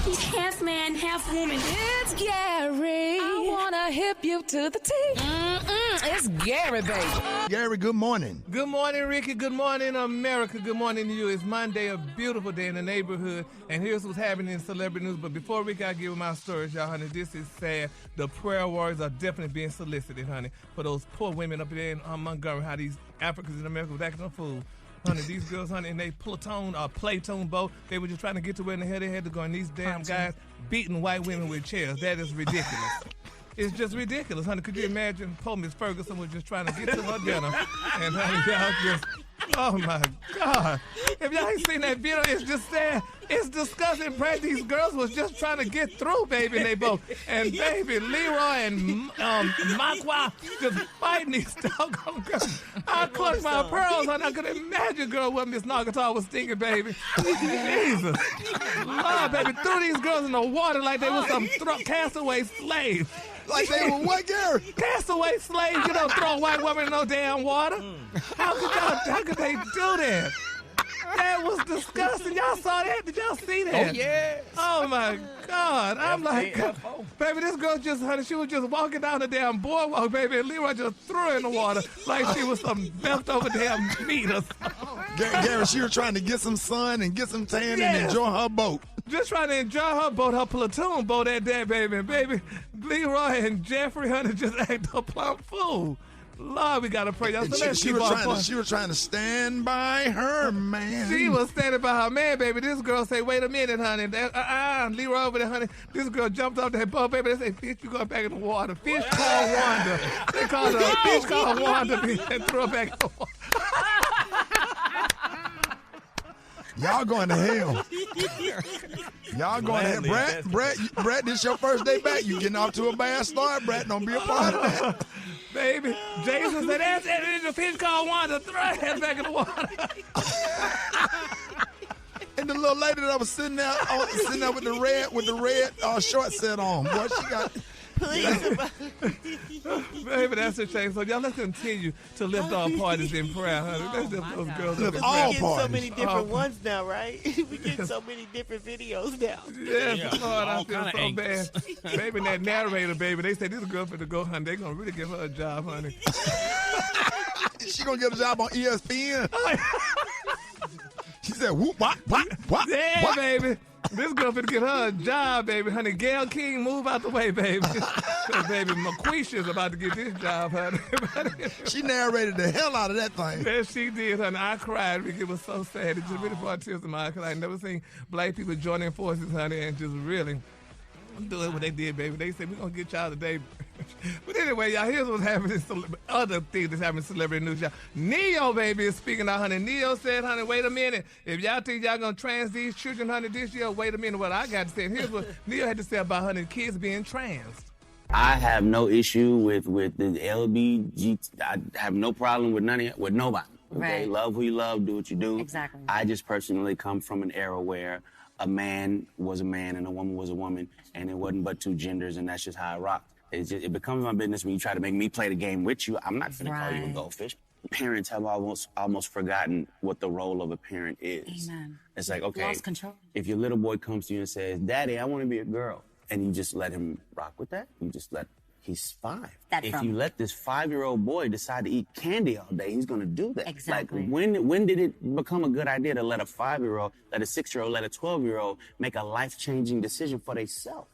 He's half man, half woman. It's Gary. I wanna hip you to the T. It's Gary, baby. Gary, good morning. Good morning, Ricky. Good morning, America. Good morning to you. It's Monday, a beautiful day in the neighborhood, and here's what's happening in celebrity news. But before Ricky, I give you my stories, y'all, honey. This is sad. The prayer warriors are definitely being solicited, honey, for those poor women up there in Montgomery. How these Africans in America was acting a fool. Honey, these girls, honey, in they Platoon boat, they were just trying to get to where in the hell they had to go, and these damn guys beating white women with chairs. That is ridiculous. It's just ridiculous, honey. Could you imagine poor Miss Ferguson was just trying to get to her dinner, and honey, y'all just, oh my God. If y'all ain't seen that video, it's just sad. It's disgusting. Brad, these girls was just trying to get through, baby, and they both. And baby, Leroy and Makwa just fighting these doggone girls. I clutched my pearls, honey. I could imagine, girl, what Miss Nagatar was thinking, baby. Jesus. Lord, baby, threw these girls in the water like they were some castaway slaves. Like they were what, Gary? Castaway slaves. You don't throw a white woman in no damn water. How could they do that? That was disgusting. Y'all saw that? Did y'all see that? Oh, yeah. Oh, my God. I'm like, baby, this girl just, honey, she was just walking down the damn boardwalk, baby, and Leroy just threw her in the water like she was some leftover damn meat or something. Gary, she was trying to get some sun and get some tan and enjoy her boat. Just trying to enjoy her boat, her platoon boat that day, baby. And baby, Leroy and Jeffrey, honey, just act a plumb fool. Lord, we gotta pray. She was trying to stand by her man. She was standing by her man, baby. This girl say, "Wait a minute, honey." Leroy over there, honey. This girl jumped off that boat, baby. They say, "Fish, you going back in the water." Fish called Wanda. They called her a fish called Wanda and threw her back in the water. Y'all going to hell. Y'all going to hell. Brett, this your first day back. You getting off to a bad start, Brett. Don't be a part of that. Baby, Jason said, "That's it. It's a fish called Wanda. Throw her head back in the water." And the little lady that was sitting there with the red short set on. Boy, she got. Please. Baby, that's a shame. So y'all, let's continue to lift our parties in prayer, honey. Let's lift those girls up in all prayer. parties. So many different ones now, right? We get so many different videos now. Yes, Lord, I feel so bad. Baby, and that narrator, baby, they say this girl finna go, honey. They gonna really give her a job, honey. She gonna get a job on ESPN. She said, "Whoop, what? Yeah, what?" baby. This girl finna get her a job, baby. Honey, Gail King, move out the way, baby. Because, baby, McQuisha's about to get this job, honey. She narrated the hell out of that thing. Yes, she did, honey. I cried because it was so sad. It just really brought tears to my eyes because I never seen black people joining forces, honey, and just really doing what they did, baby. They said, "We're going to get y'all today." But anyway, y'all, here's what's happening. Other things that's happening in celebrity news, y'all. Neo, baby, is speaking out, honey. Neo said, honey, wait a minute. If y'all think y'all going to trans these children, honey, this year, wait a minute what I got to say. And here's what Neo had to say about, honey, kids being trans. I have no issue with the LBG. I have no problem with nobody. Okay, Right. Love who you love, do what you do. Exactly. I just personally come from an era where a man was a man and a woman was a woman, and it wasn't but two genders, and that's just how I rocked. It becomes my business when you try to make me play the game with you. I'm not going to call you a goldfish. Parents have almost forgotten what the role of a parent is. Amen. It's like, okay, Lost control. if your little boy comes to you and says, "Daddy, I want to be a girl," and you just let him rock with that, he's 5. If you let this 5-year-old boy decide to eat candy all day, he's going to do that. Exactly. Like, when did it become a good idea to let a 5-year-old, let a 6-year-old, let a 12-year-old make a life-changing decision for themselves?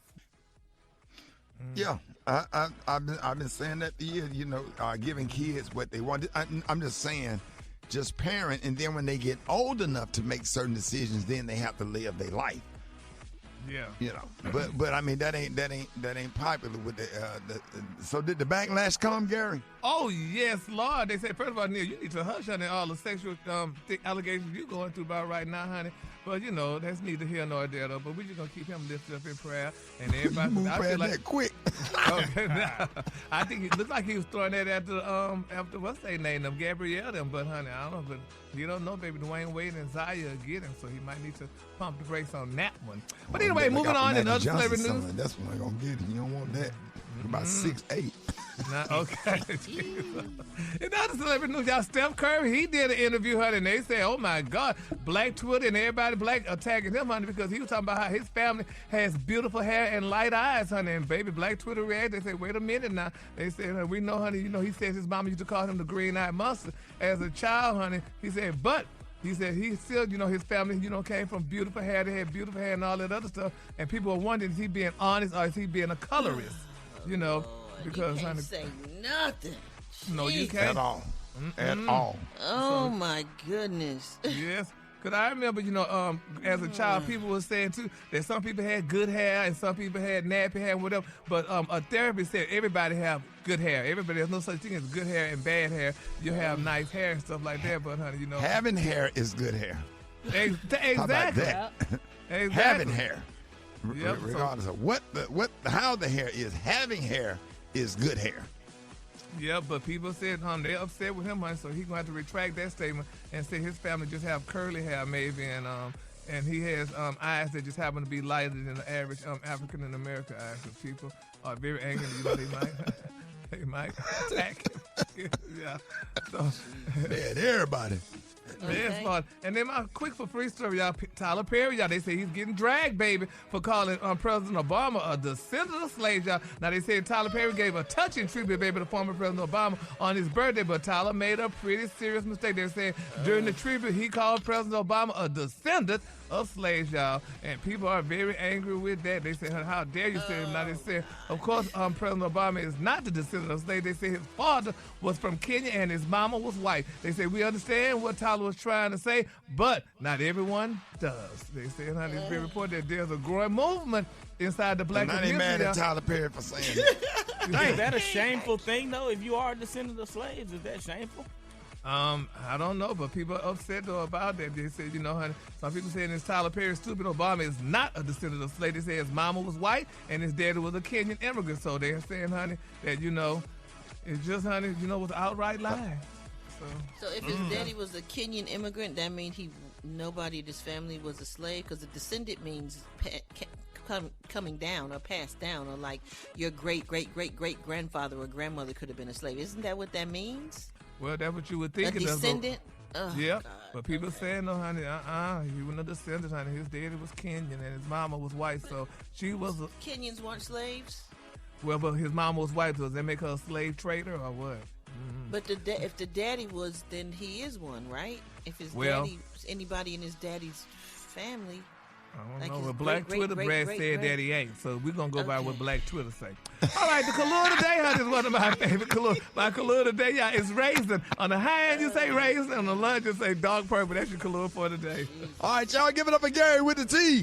Yeah, I've been saying that for years. You know, giving kids what they want. I'm just saying, just parent, and then when they get old enough to make certain decisions, then they have to live their life. Yeah. You know, but I mean that ain't popular with the. So did the backlash come, Gary? Oh yes, Lord. They say, first of all, Neil, you need to hush, honey, all the sexual allegations you going through about right now, honey. But you know, that's neither here nor there, though. But we're just gonna keep him lifted up in prayer, and everybody. You move past that quick. Okay, now, I think it looked like he was throwing that after what's their name, them Gabrielle, them. But honey, I don't know, but you don't know, baby. Dwayne Wade and Zaya are getting, so he might need to pump the brakes on that one. But anyway, moving on in other celebrity news. That's what I'm gonna get. You don't want that. About 6'8". Okay. And other celebrity news, y'all, Steph Curry, he did an interview, honey, and they said, oh my God, Black Twitter and everybody black attacking him, honey, because he was talking about how his family has beautiful hair and light eyes, honey, and baby, Black Twitter reacted. They said, wait a minute now. They said, we know, honey, he says his mama used to call him the green-eyed monster as a child, honey. He said, but he said he still, his family, came from beautiful hair. They had beautiful hair and all that other stuff. And people are wondering, is he being honest or is he being a colorist? Because, you can't honey, say nothing. no, you Jeez. can't. At all. At all. Oh, my goodness. Yes. Because I remember, as a child, people were saying, too, that some people had good hair and some people had nappy hair and whatever. But a therapist said everybody have good hair. There's no such thing as good hair and bad hair. You have nice hair and stuff like that. But, honey, Having hair is good hair. Exactly. How about that? Exactly. Having hair. Yep, Regardless of how the hair is, having hair is good hair. Yeah, but people said they're upset with him, honey, so he's going to have to retract that statement and say his family just have curly hair maybe, and he has eyes that just happen to be lighter than the average African and American eyes. So people are very angry, they might attack him. Yeah. So, Man, everybody. Okay. And then my quick for free story, y'all. Tyler Perry, y'all. They say he's getting dragged, baby, for calling President Obama a descendant of slaves, y'all. Now they say Tyler Perry gave a touching tribute, baby, to former President Obama on his birthday, but Tyler made a pretty serious mistake. They're saying during the tribute he called President Obama a descendant of slaves, y'all, and people are very angry with that. They say, how dare you say it? Now they say, of course, President Obama is not the descendant of slaves. They say his father was from Kenya and his mama was white. They say, we understand what Tyler was trying to say, but not everyone does. They say, honey, it's been reported that there's a growing movement inside the black community. I'm not mad at Tyler Perry for saying that. Is that a shameful thing, though, if you are a descendant of slaves? Is that shameful? I don't know, but people are upset though about that. They said, honey, some people saying it's Tyler Perry stupid. Obama is not a descendant of slaves. They say his mama was white and his daddy was a Kenyan immigrant. So they're saying, honey, that it's just, honey, was an outright lie. So if his daddy was a Kenyan immigrant, that means nobody in his family was a slave, because a descendant means coming down or passed down, or like your great great great great grandfather or grandmother could have been a slave. Isn't that what that means? Well, that's what you would think. A descendant? Yeah, but people saying, no, honey, he wasn't a descendant, honey. His daddy was Kenyan and his mama was white, so she was Kenyans weren't slaves? Well, but his mama was white, so does that make her a slave trader or what? Mm-hmm. But if the daddy was, then he is one, right? If his daddy, anybody in his daddy's family... I don't know. Well, Black Twitter Brad said that he ain't, so we're going to go by what Black Twitter say. All right, the color today, honey, is one of my favorite colors. My color today, y'all, is raisin. On the high end, you say raisin. On the lunch, you say dark purple. That's your color for today. All right, y'all, give it up for Gary with the T.